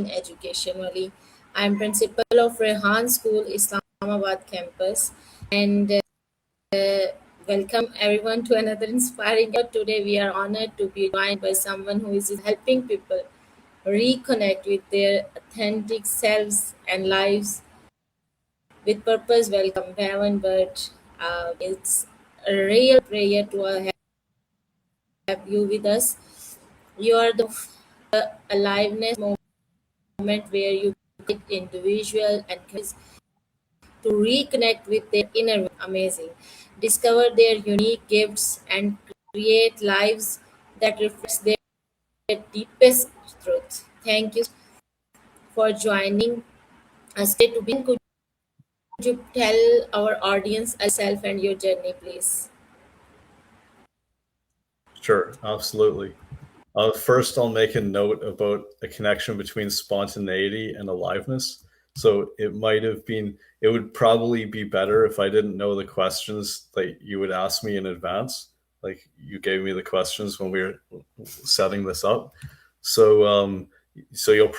educationally. I'm principal of Rehan School, Islamabad campus, and welcome everyone to another inspiring episode. Today, we are honored to be joined by someone who is helping people reconnect with their authentic selves and lives with purpose. Welcome, Bevan Bird. It's a real prayer to have you with us. You are the aliveness moment where you get individual and to reconnect with their inner amazing, discover their unique gifts, and create lives that reflects their deepest truth. Thank you for joining us today. To begin, could you tell our audience yourself and your journey, please? Sure, absolutely. First, I'll make a note about a connection between spontaneity and aliveness. So it would probably be better if I didn't know the questions that you would ask me in advance. Like you gave me the questions when we were setting this up. So, so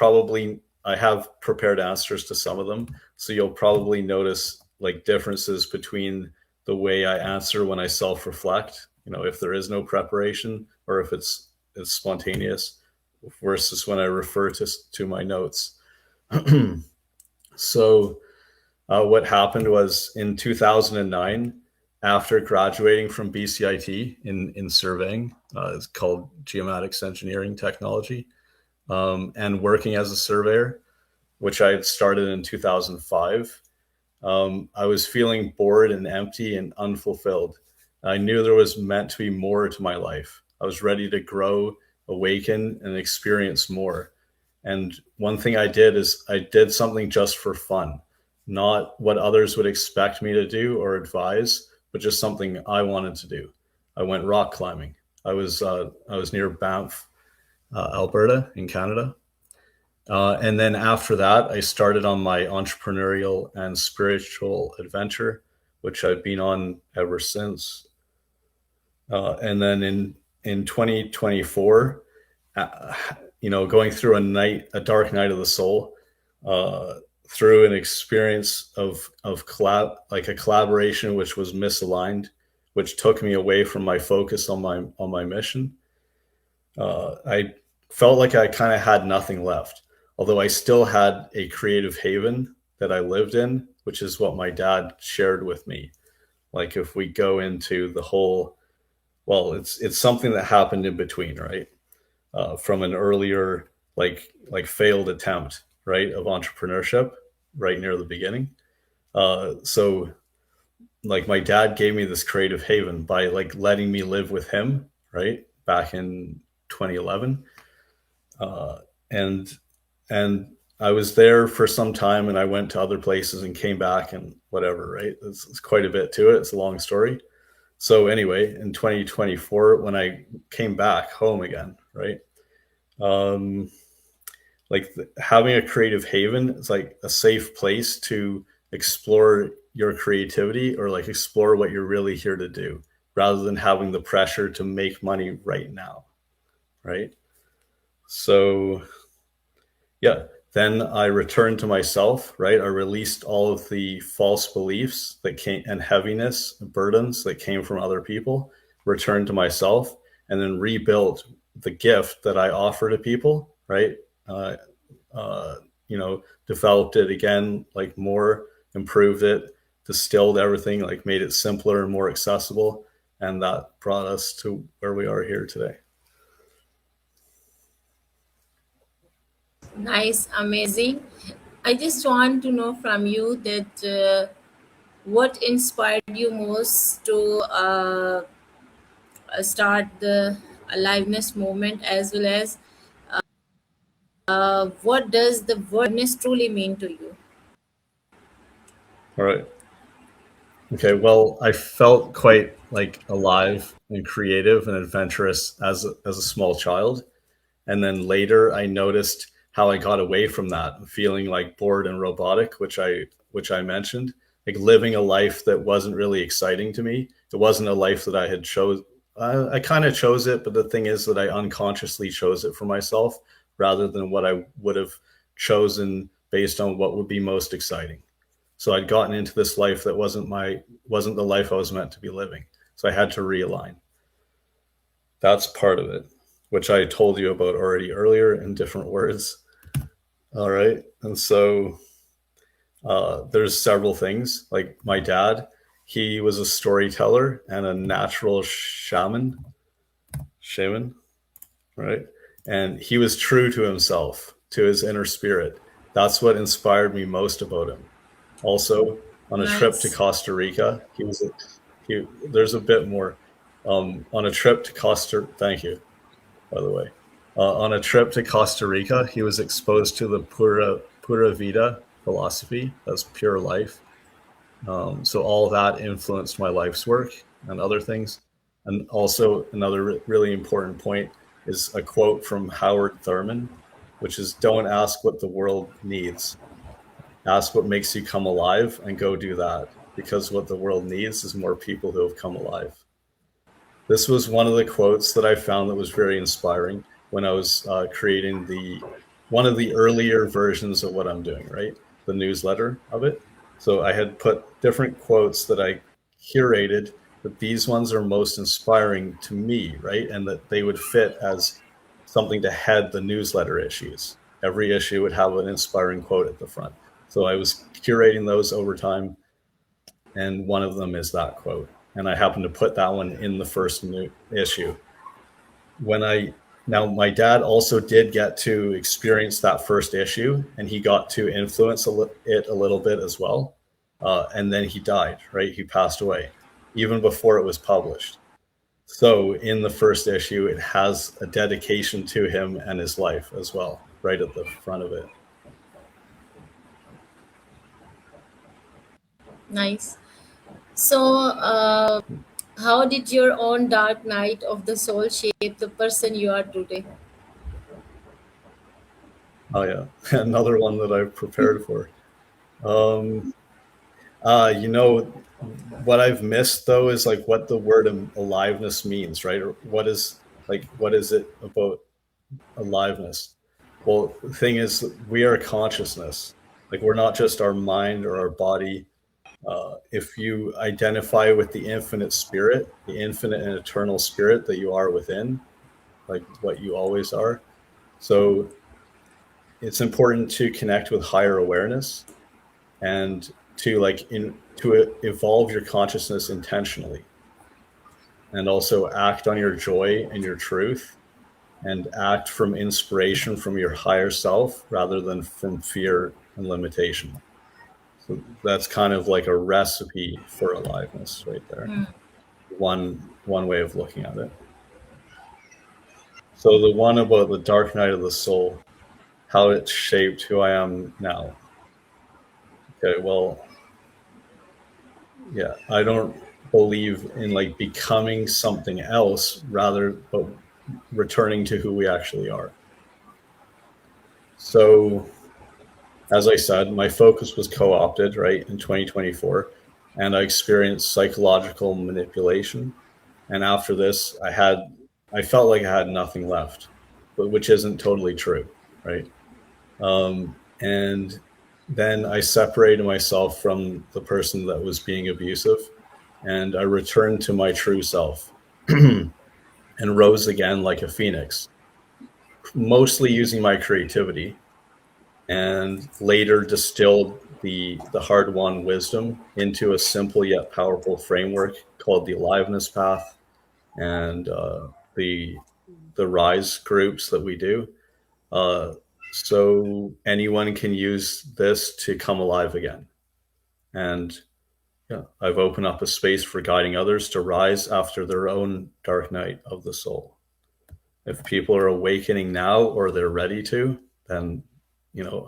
I have prepared answers to some of them. So you'll probably notice like differences between the way I answer when I self reflect, if there is no preparation or if it's spontaneous versus when I refer to my notes. So, what happened was in 2009, after graduating from BCIT in surveying, it's called geomatics engineering technology, and working as a surveyor, which I had started in 2005. I was feeling bored and empty and unfulfilled. I knew there was meant to be more to my life. I was ready to grow, awaken, and experience more. And one thing I did is I did something just for fun, not what others would expect me to do or advise, but just something I wanted to do. I went rock climbing. I was near Banff, Alberta, in Canada. And then after that, I started on my entrepreneurial and spiritual adventure, which I've been on ever since. And then in 2024, uh, going through a dark night of the soul, uh, through an experience like a collaboration which was misaligned, which took me away from my focus on my mission. I felt like I kind of had nothing left, although I still had a creative haven that I lived in, which is what my dad shared with me. Like if we go into the whole, well, it's something that happened in between, right? From an earlier like failed attempt, right, of entrepreneurship, right near the beginning. So like my dad gave me this creative haven by like letting me live with him, right, back in 2011, uh, and and I was there for some time, and I went to other places and came back and whatever, right? It's quite a bit to it. It's a long story. So anyway, in 2024, when I came back home again, right, um, having a creative haven is like a safe place to explore your creativity or like explore what you're really here to do, rather than having the pressure to make money right now, right? So yeah, then I returned to myself, right? I released all of the false beliefs that came and heaviness, burdens that came from other people, returned to myself, and then rebuilt the gift that I offer to people, right? Uh, uh, Developed it again, like more, improved it, distilled everything, like made it simpler and more accessible. And that brought us to where we are here today. Nice, amazing. I just want to know from you that what inspired you most to start the aliveness movement, as well as what does the word aliveness truly mean to you? All right. Okay, well, I felt quite like alive and creative and adventurous as a small child, and then later I noticed how I got away from that, feeling like bored and robotic, which I mentioned, like living a life that wasn't really exciting to me. It wasn't a life that I had chose. I kind of chose it, but the thing is that I unconsciously chose it for myself rather than what I would have chosen based on what would be most exciting. So I'd gotten into this life that wasn't the life I was meant to be living. So I had to realign. That's part of it, which I told you about already earlier in different words. All right. And so there's several things. Like my dad, he was a storyteller and a natural shaman, right? And he was true to himself, to his inner spirit. That's what inspired me most about him. Also, on a trip to Nice. Costa Rica, there's a bit more. On a trip to Costa, thank you, by the way. On a trip to Costa Rica, he was exposed to the pura vida philosophy. That's pure life. So all that influenced my life's work and other things. And also another really important point is a quote from Howard Thurman, which is, "Don't ask what the world needs. Ask what makes you come alive and go do that, because what the world needs is more people who have come alive." This was one of the quotes that I found that was very inspiring when I was creating one of the earlier versions of what I'm doing, right? The newsletter of it. So I had put different quotes that I curated, but these ones are most inspiring to me, right? And that they would fit as something to head the newsletter issues. Every issue would have an inspiring quote at the front. So I was curating those over time, and one of them is that quote. And I happened to put that one in the first issue. Now my dad also did get to experience that first issue, and he got to influence it a little bit as well. And then he died, right? He passed away even before it was published. So in the first issue, it has a dedication to him and his life as well, right at the front of it. Nice. So, how did your own dark night of the soul shape the person you are today? Oh yeah, another one that I've prepared for. Um, you know, what I've missed though is like what the word aliveness means, right? Or what is it about aliveness? Well, the thing is, we are consciousness. Like we're not just our mind or our body. If you identify with the infinite spirit, the infinite and eternal spirit that you are within, like what you always are. So it's important to connect with higher awareness and to evolve your consciousness intentionally, and also act on your joy and your truth, and act from inspiration from your higher self rather than from fear and limitation. So that's kind of like a recipe for aliveness right there. One way of looking at it. So the one about the dark night of the soul, how it shaped who I am now. Okay, well, yeah, I don't believe in like becoming something else, rather, but returning to who we actually are. So, as I said, my focus was co opted, right, in 2024, and I experienced psychological manipulation. And after this, I felt like I had nothing left, but which isn't totally true, right? And then I separated myself from the person that was being abusive, and I returned to my true self and rose again like a phoenix, mostly using my creativity, and later distilled the hard won wisdom into a simple yet powerful framework called the Aliveness Path, and the the Rise groups that we do. Uh, so anyone can use this to come alive again. And yeah, I've opened up a space for guiding others to rise after their own dark night of the soul. If people are awakening now or they're ready to, then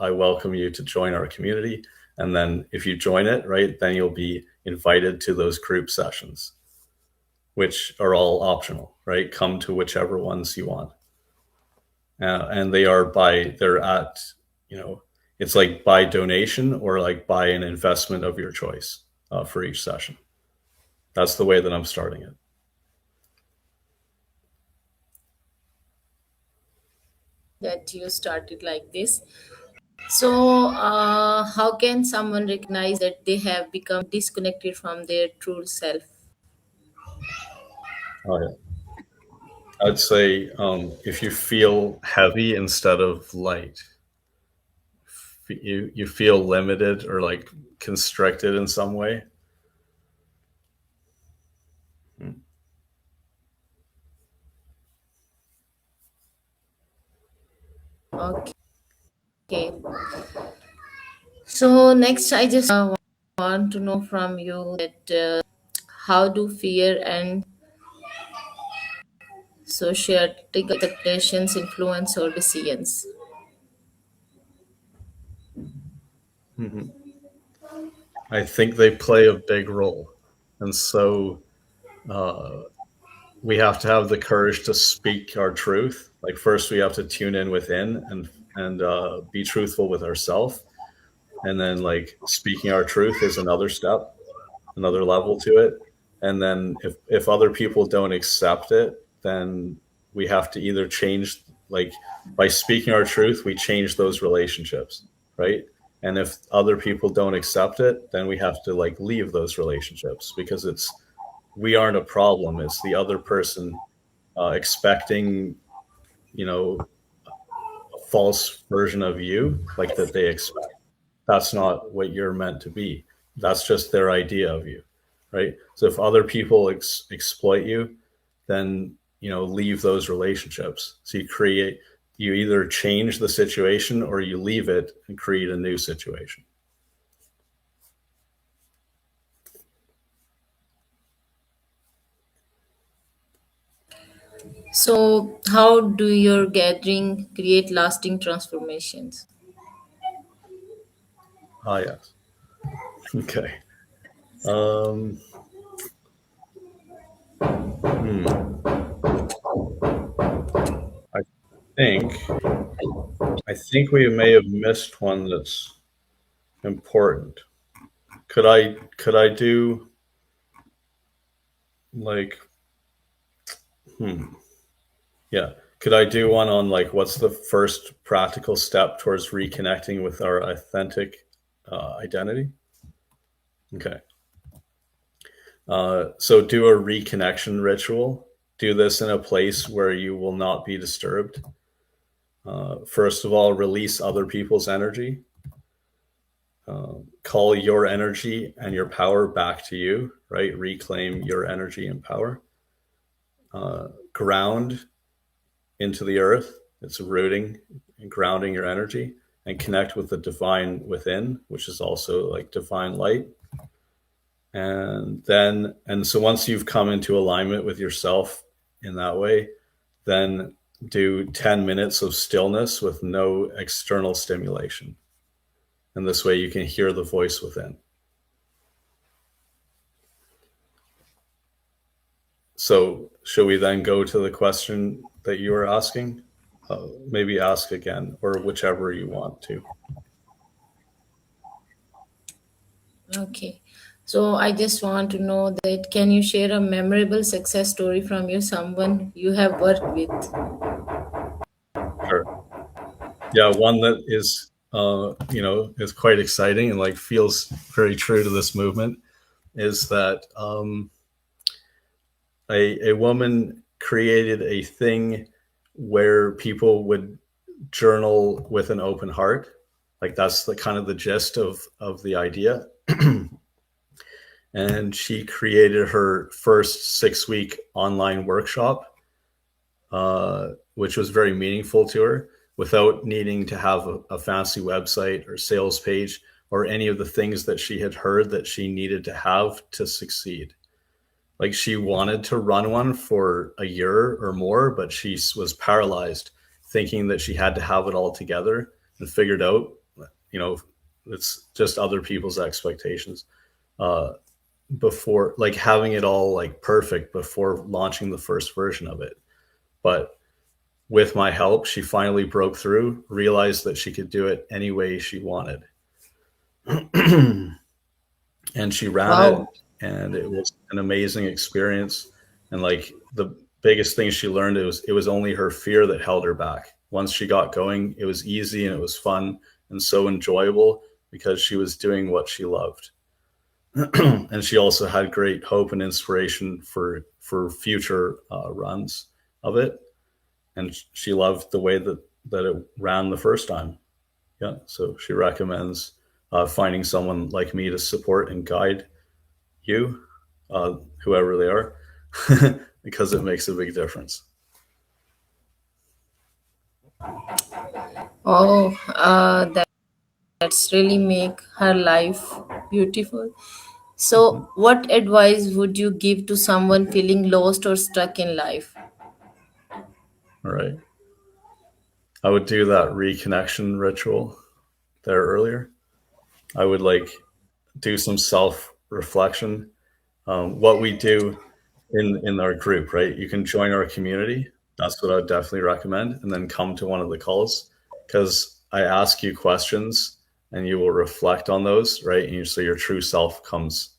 I welcome you to join our community. And then if you join it, right, then you'll be invited to those group sessions, which are all optional, right? Come to whichever ones you want. And they're at, it's like by donation or like by an investment of your choice for each session. That's the way that I'm starting it. That you started like this. So, how can someone recognize that they have become disconnected from their true self? Oh, yeah. I'd say if you feel heavy instead of light, you feel limited or like constricted in some way. Mm. Okay. So next, I just want to know from you that how do fear and societal expectations influence our decisions? Mhm. I think they play a big role. And so uh, we have to have the courage to speak our truth. Like first, we have to tune in within and be truthful with ourselves, and then like speaking our truth is another step, another level to it. And then if other people don't accept it, then we have to either change, like by speaking our truth, we change those relationships, right? And if other people don't accept it, then we have to like leave those relationships because it's we aren't a problem. It's the other person expecting, you know, a false version of you, like that they expect. That's not what you're meant to be. That's just their idea of you, right? So if other people exploit you, then leave those relationships. So you either change the situation or you leave it and create a new situation. So, how do your gathering create lasting transformations? Ah, yes. Okay. Um, hmm. I think I think we may have missed one that's important. Could I do like hmm yeah, could I do one on like what's the first practical step towards reconnecting with our authentic identity? Okay. So do a reconnection ritual. Do this in a place where you will not be disturbed. First of all, release other people's energy. Call your energy and your power back to you, right? Reclaim your energy and power. Ground into the earth. It's rooting and grounding your energy and connect with the divine within, which is also like divine light. And so once you've come into alignment with yourself in that way, then do 10 minutes of stillness with no external stimulation. And this way you can hear the voice within. So, should we then go to the question that you were asking? Maybe ask again, or whichever you want to. Okay. So, I just want to know that can you share a memorable success story from you, someone you have worked with? Sure. Yeah, one that is quite exciting and like feels very true to this movement is that a woman created a thing where people would journal with an open heart. Like that's the kind of the gist of the idea. And she created her first 6-week online workshop, which was very meaningful to her without needing to have a fancy website or sales page or any of the things that she had heard that she needed to have to succeed. Like she wanted to run one for a year or more, but she was paralyzed thinking that she had to have it all together and figured out, you know, it's just other people's expectations. Uh, before like having it all like perfect before launching the first version of it. But with my help, she finally broke through, realized that she could do it any way she wanted. And she ran it, Wow. and it was an amazing experience. And like the biggest thing she learned, it was only her fear that held her back. Once she got going, it was easy and it was fun and so enjoyable because she was doing what she loved. And she also had great hope and inspiration for future runs of it. And she loved the way that it ran the first time. Yeah, so she recommends finding someone like me to support and guide you, whoever they are, because it makes a big difference. Oh, that's really make her life beautiful. Mhm. So, what advice would you give to someone feeling lost or stuck in life? All right. I would do that reconnection ritual there earlier. I would like do some self reflection. What we do in our group, right? You can join our community. That's what I would definitely recommend, and then come to one of the calls because I ask you questions and you will reflect on those, right? And so your true self comes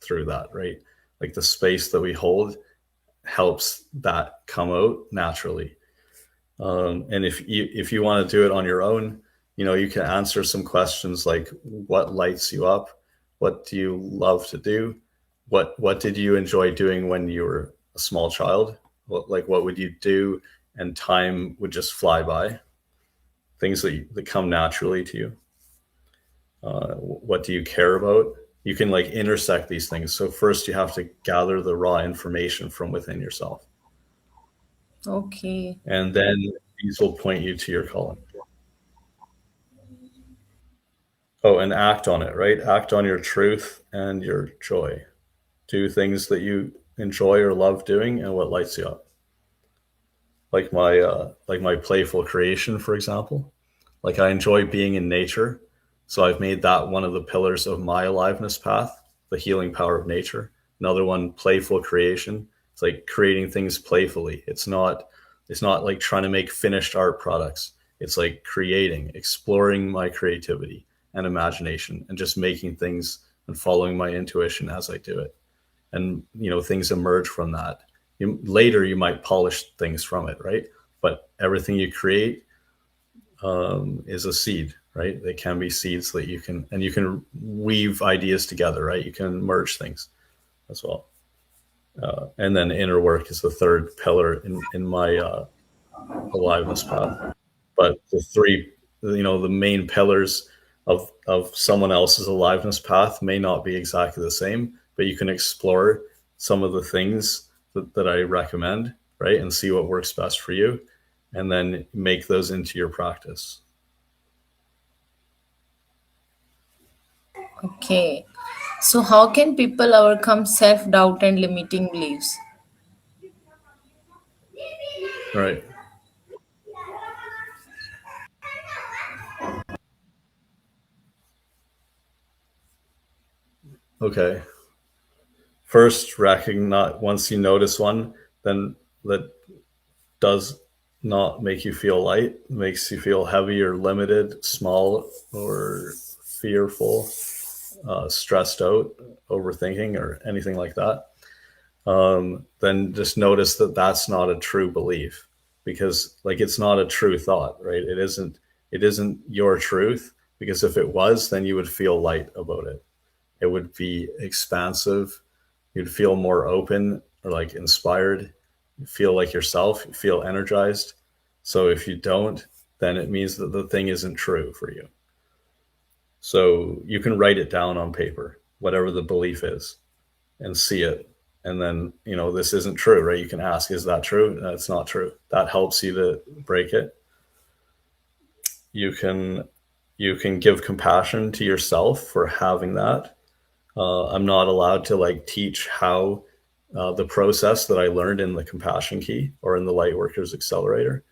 through that, right? Like the space that we hold helps that come out naturally. And if you want to do it on your own, you can answer some questions like what lights you up, what do you love to do, what did you enjoy doing when you were a small child, what would you do, and time would just fly by. Things that come naturally to you. What do you care about? You can like intersect these things. So first, you have to gather the raw information from within yourself, Okay. and then these will point you to your calling. Oh, and act on it, right? Act on your truth and your joy. Do things that you enjoy or love doing and what lights you up. Like my playful creation, for example. Like I enjoy being in nature, so I've made that one of the pillars of my aliveness path, the healing power of nature. Another one, playful creation. It's like creating things playfully. It's not like trying to make finished art products. It's like creating, exploring my creativity and imagination and just making things and following my intuition as I do it. And things emerge from that. Later you might polish things from it, right? But everything you create is a seed, right? They can be seeds that you can weave ideas together, right? You can merge things as well. And then inner work is the third pillar in my aliveness path. But the three, the main pillars of someone else's aliveness path may not be exactly the same, but you can explore some of the things that I recommend, right? And see what works best for you, and then make those into your practice. Okay. So, how can people overcome self doubt and limiting beliefs? Right. Okay. First, recognize once you notice one, then that does not make you feel light, makes you feel heavy or limited, small or fearful, stressed out, overthinking, or anything like that, then just notice that that's not a true belief, because like it's not a true thought, right? It isn't your truth, because if it was, then you would feel light about it. It would be expansive. You'd feel more open or like inspired. You feel like yourself. You feel energized. So if you don't, then it means that the thing isn't true for you. So you can write it down on paper, whatever the belief is, and see it. And then, this isn't true, right? You can ask, is that true? That's not true. That helps you to break it. You can give compassion to yourself for having that. I'm not allowed to like teach how the process that I learned in the Compassion Key or in the Lightworkers Accelerator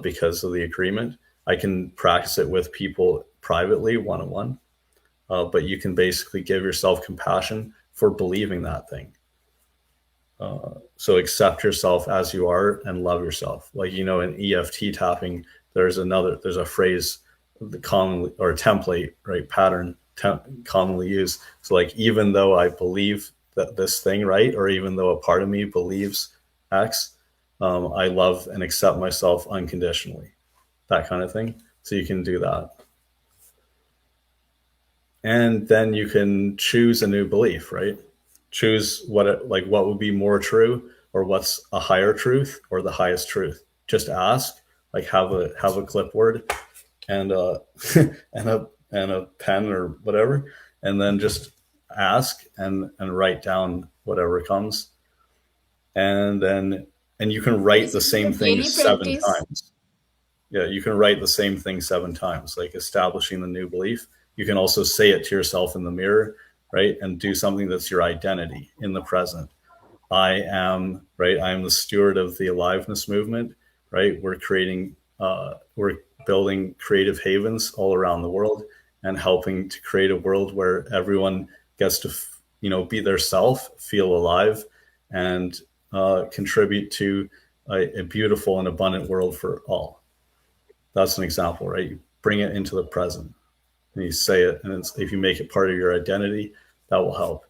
because of the agreement. I can practice it with people privately, one on one, but you can basically give yourself compassion for believing that thing. So accept yourself as you are and love yourself. Like, in EFT tapping, there's a phrase, the common or template, right? Pattern commonly used. So like, even though I believe that this thing, right? Or even though a part of me believes X, I love and accept myself unconditionally, that kind of thing. So you can do that. and then you can choose a new belief, right? Choose what would be more true, or what's a higher truth, or the highest truth. Just ask, like have a clipboard and a pen or whatever, and then just ask and write down whatever comes, and you can write Is the it same a thing daily practice? seven times. Yeah, you can write the same thing 7 times, like establishing the new belief. You can also say it to yourself in the mirror, right? And do something that's your identity in the present. I am, right? I am the steward of the Aliveness Movement, right? We're building creative havens all around the world and helping to create a world where everyone gets to, be their self, feel alive, and contribute to a beautiful and abundant world for all. That's an example, right? You bring it into the present and you say it, and if you make it part of your identity, that will help.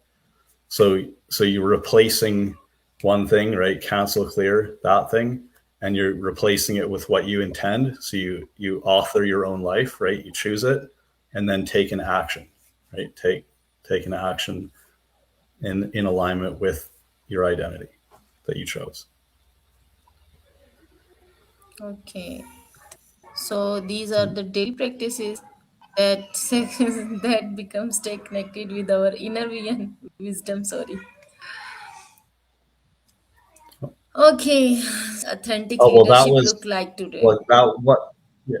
So you're replacing one thing, right? Cancel, clear that thing, and you're replacing it with what you intend. So you author your own life, right? You choose it, and then take an action, right? Take an action in alignment with your identity that you chose. Okay. So these are the daily practices that that becomes stay connected with our inner wisdom. Sorry. Okay. Authentic Oh well, that leadership was look like today. what that what. Yeah.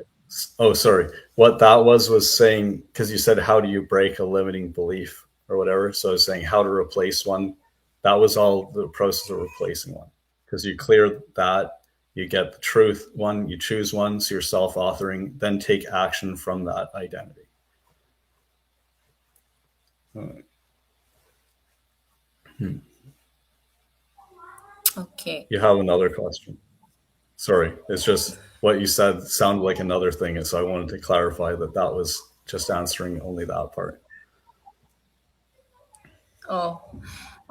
Oh, sorry. What that was saying, because you said, how do you break a limiting belief or whatever? So I was saying how to replace one. That was all the process of replacing one. Because you clear that, you get the truth one, you choose one, so you're self authoring, then take action from that identity. Okay. You have another question. Sorry. It's just what you said sounded like another thing. And so I wanted to clarify that that was just answering only that part. Oh,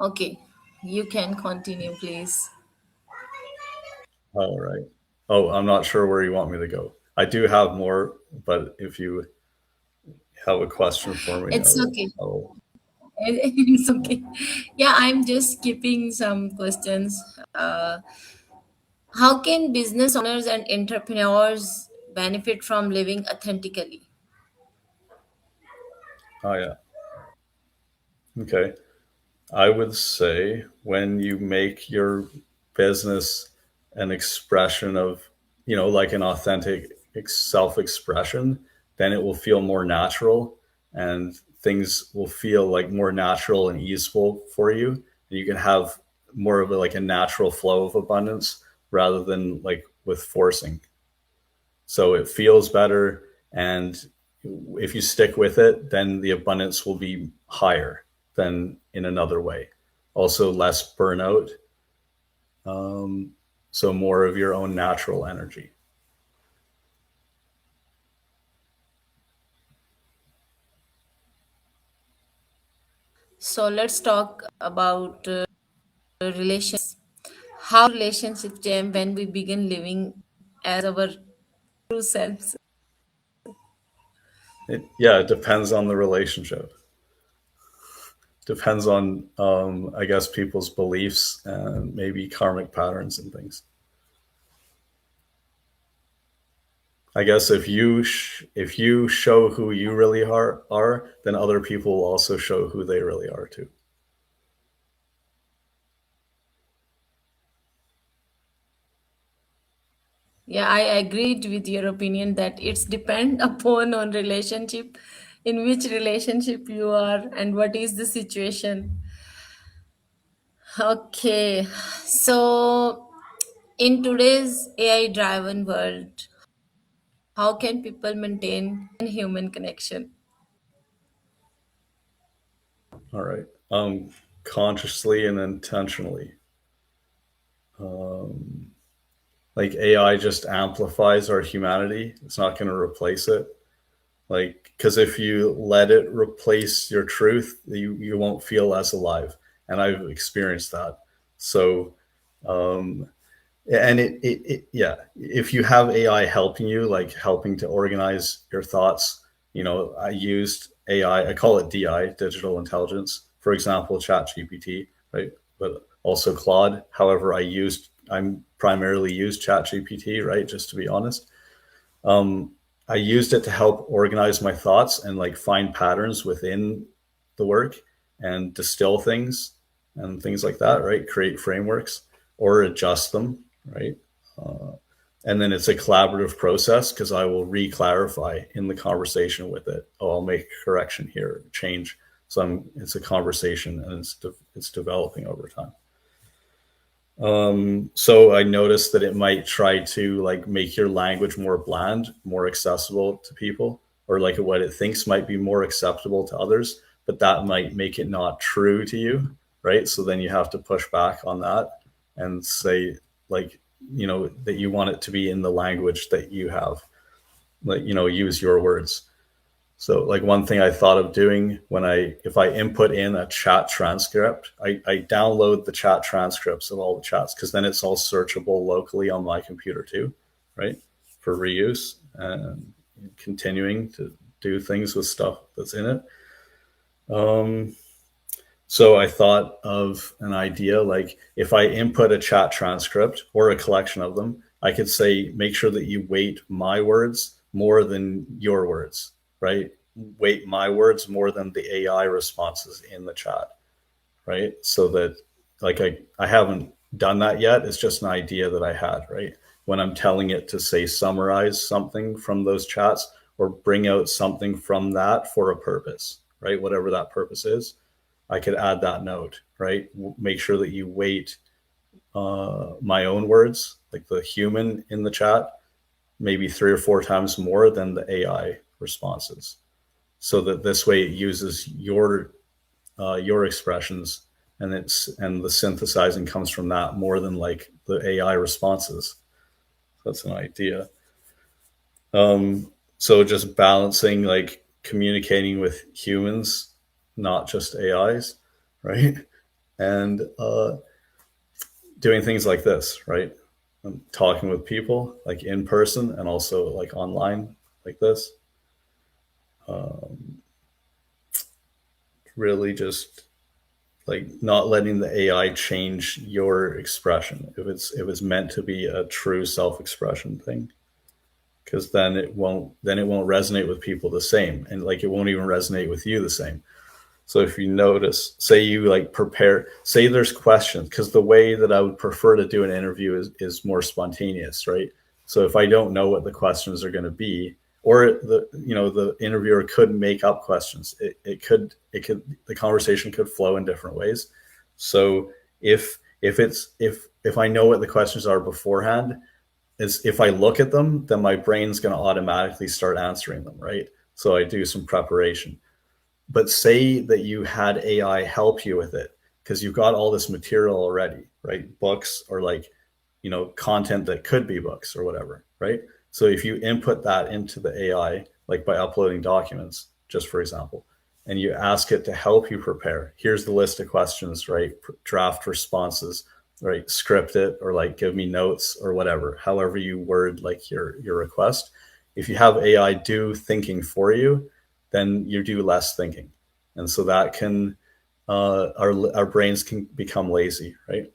okay. You can continue, please. All right. Oh, I'm not sure where you want me to go. I do have more, but if you have a question for me, It's okay. I will. It's okay. Yeah, I'm just skipping some questions. How can business owners and entrepreneurs benefit from living authentically? Oh, yeah. Okay. I would say when you make your business an expression of, like an authentic self expression, then it will feel more natural, and things will feel like more natural and easeful for you. And you can have more of like a natural flow of abundance rather than like with forcing. So it feels better. And if you stick with it, then the abundance will be higher than in another way. Also, less burnout. Um, so more of your own natural energy. So let's talk about relationships. How relationships change when we begin living as our true selves. Yeah, it depends on the relationship. Depends on, I guess, people's beliefs and maybe karmic patterns and things. I guess if you show who you really are, then other people will also show who they really are too. Yeah, I agreed with your opinion that it's depend upon on relationship, in which relationship you are and what is the situation. Okay, so in today's AI driven world, how can people maintain human connection? All right. Consciously and intentionally. Like AI just amplifies our humanity. It's not going to replace it. Like, because if you let it replace your truth, you won't feel as alive. And I've experienced that. So, um, and yeah, if you have AI helping you, like helping to organize your thoughts, I used AI, I call it DI, digital intelligence, for example, ChatGPT, right? But also Claude. However, I'm primarily used ChatGPT, right? Just to be honest. Um, I used it to help organize my thoughts and like find patterns within the work and distill things and things like that, right? Create frameworks or adjust them, right? Uh, and then it's a collaborative process because I will re-clarify in the conversation with it. Oh, I'll make a correction here, change. So it's a conversation and it's developing over time. So I noticed that it might try to like make your language more bland, more accessible to people, or like what it thinks might be more acceptable to others, but that might make it not true to you, right? So then you have to push back on that and say, like, that you want it to be in the language that you have, like, use your words. So like one thing I thought of doing if I input in a chat transcript, I download the chat transcripts of all the chats because then it's all searchable locally on my computer too, right? For reuse and continuing to do things with stuff that's in it. So I thought of an idea like if I input a chat transcript or a collection of them, I could say, make sure that you weight my words more than your words, right? Weight my words more than the AI responses in the chat, right? So that like I haven't done that yet. It's just an idea that I had, right? When I'm telling it to say summarize something from those chats or bring out something from that for a purpose, right? Whatever that purpose is, I could add that note, right? Make sure that you weight my own words, like the human in the chat, maybe 3 or 4 times more than the AI responses, so that this way it uses your expressions and the synthesizing comes from that more than like the AI responses. That's an idea. So just balancing like communicating with humans, not just AIs, right? And doing things like this, right? Talking with people like in person and also like online like this. Really just like not letting the AI change your expression if it's meant to be a true self-expression thing, because then it won't resonate with people the same, and like it won't even resonate with you the same. So if you notice, say you like prepare, say there's questions, because the way that I would prefer to do an interview is more spontaneous, right? So if I don't know what the questions are going to be, or the interviewer could make up questions, it could the conversation could flow in different ways. So if I know what the questions are beforehand, is if I look at them, then my brain's going to automatically start answering them, right? So I do some preparation. But say that you had AI help you with it because you've got all this material already, right? Books or like, content that could be books or whatever, right? So if you input that into the AI, like by uploading documents, just for example, and you ask it to help you prepare, here's the list of questions, right? Draft responses, right? Script it or like give me notes or whatever, however you word like your request. If you have AI do thinking for you, then you do less thinking. And so that can, our brains can become lazy, right?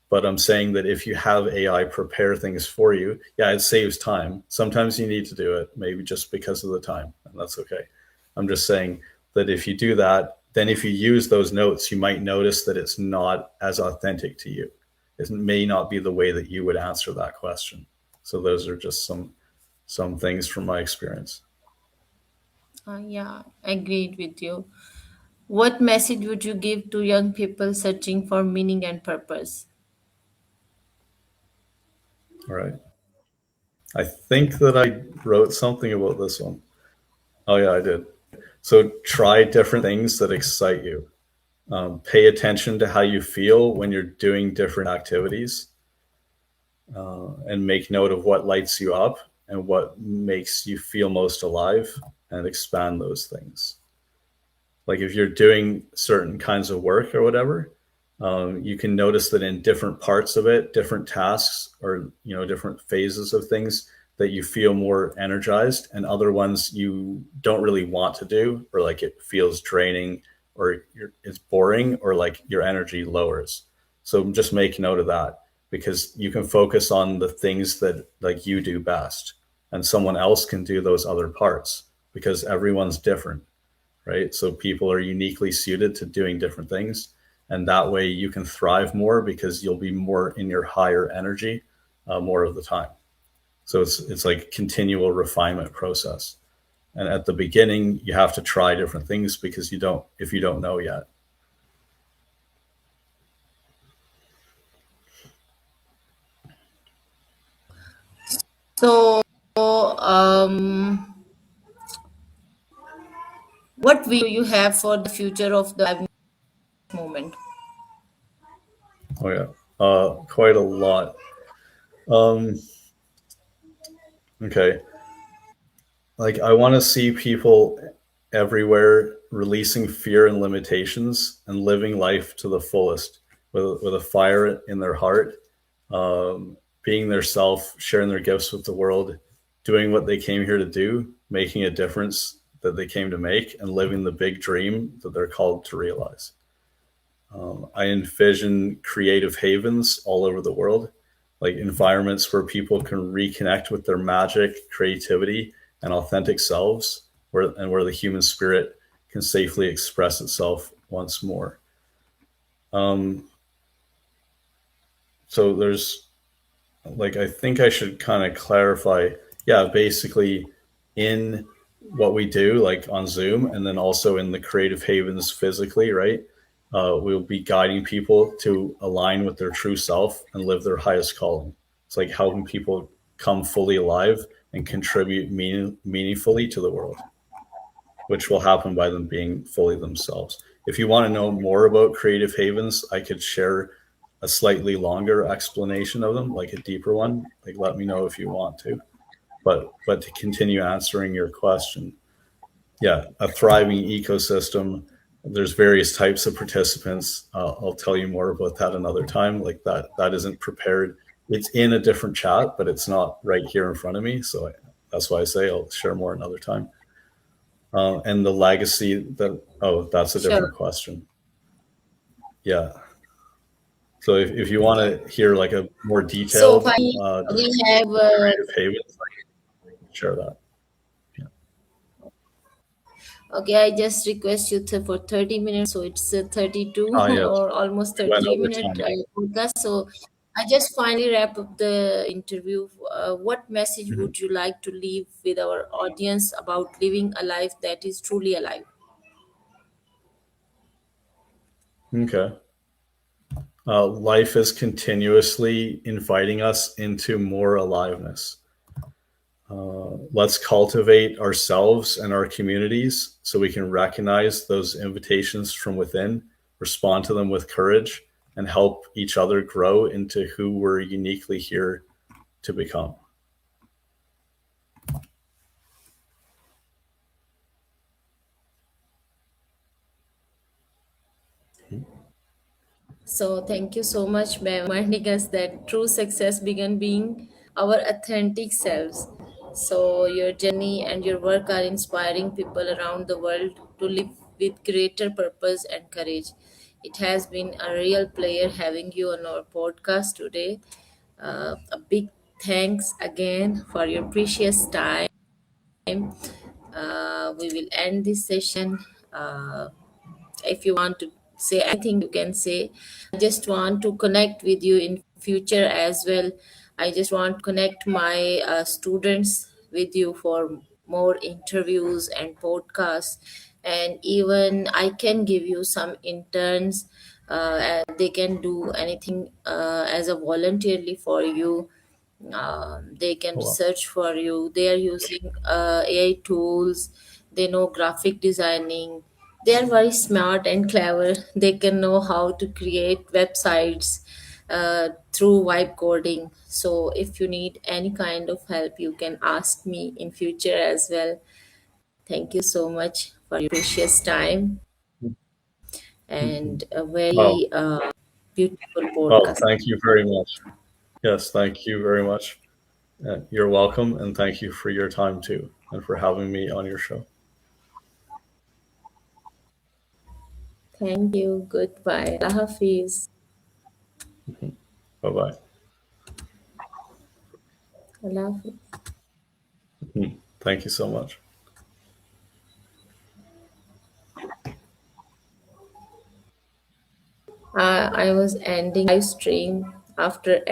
But I'm saying that if you have AI prepare things for you, yeah, it saves time. Sometimes you need to do it, maybe just because of the time, and that's okay. I'm just saying that if you do that, then if you use those notes, you might notice that it's not as authentic to you. It may not be the way that you would answer that question. So those are just some things from my experience. Yeah, agreed with you. What message would you give to young people searching for meaning and purpose? All right. I think that I wrote something about this one. Oh, yeah, I did. So try different things that excite you. Pay attention to how you feel when you're doing different activities, and make note of what lights you up and what makes you feel most alive, and expand those things. Like if you're doing certain kinds of work or whatever, you can notice that in different parts of it, different tasks or different phases of things, that you feel more energized, and other ones you don't really want to do, or like it feels draining, or it's boring, or like your energy lowers. So just make note of that, because you can focus on the things that like you do best, and someone else can do those other parts, because everyone's different, right? So people are uniquely suited to doing different things. And that way you can thrive more, because you'll be more in your higher energy more of the time. So it's like continual refinement process. And at the beginning, you have to try different things, because you don't if you don't know yet. So, um, what view you have for the future of the Aliveness movement? Oh yeah, quite a lot. Um, okay, like I want to see people everywhere releasing fear and limitations and living life to the fullest, with a fire in their heart, being their self, sharing their gifts with the world, doing what they came here to do, making a difference that they came to make, and living the big dream that they're called to realize. I envision creative havens all over the world, like environments where people can reconnect with their magic, creativity, and authentic selves, where the human spirit can safely express itself once more. Um, so there's like, I think I should kind of clarify. Yeah, basically, in what we do, like on Zoom, and then also in the creative havens physically, right? We'll be guiding people to align with their true self and live their highest calling. It's like helping people come fully alive and contribute meaningfully to the world, which will happen by them being fully themselves. If you want to know more about creative havens, I could share a slightly longer explanation of them, like a deeper one. Like, let me know if you want to. But to continue answering your question, yeah, a thriving ecosystem. There's various types of participants. I'll tell you more about that another time. Like that isn't prepared. It's in a different chat, but it's not right here in front of me. So that's why I say I'll share more another time. And the legacy that, oh, that's a Sure. different question. Yeah. So if you want to hear like a more So, detailed finally, we description have of creative havens, I can share that. Yeah. okay. I just request you for 30 minutes. So it's a 32 Oh, yes. or almost Went 33 over minute time. podcast. So I just finally wrap up the interview. What message Mhm. would you like to leave with our audience about living a life that is truly alive? Okay. Life is continuously inviting us into more aliveness. Let's cultivate ourselves and our communities so we can recognize those invitations from within, respond to them with courage, and help each other grow into who we're uniquely here to become. So thank you so much by reminding us that true success began being our authentic selves. So your journey and your work are inspiring people around the world to live with greater purpose and courage. It has been a real pleasure having you on our podcast today. A big thanks again for your precious time. We will end this session. If you want to say anything, you can say. I just want to connect with you in future as well. I just want to connect my students with you for more interviews and podcasts, and even I can give you some interns, and they can do anything as a voluntarily for you. They can Oh, well. research for you. They are using AI tools. They know graphic designing. They are very smart and clever. They can know how to create websites through vibe coding. So if you need any kind of help, you can ask me in future as well. Thank you so much for your precious time Mhm. and a Well, very beautiful well, podcast. thank you very much. Yes, thank you very much. You're welcome, and thank you for your time too, and for having me on your show. Thank you. Goodbye. Allah Hafiz. Bye bye. Allah Hafiz. Thank you so much. I was ending live stream. After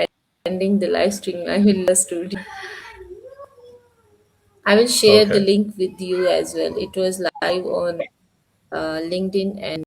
ending the live stream, I will the studio. I will share the Okay. link with you as well. It was live on LinkedIn and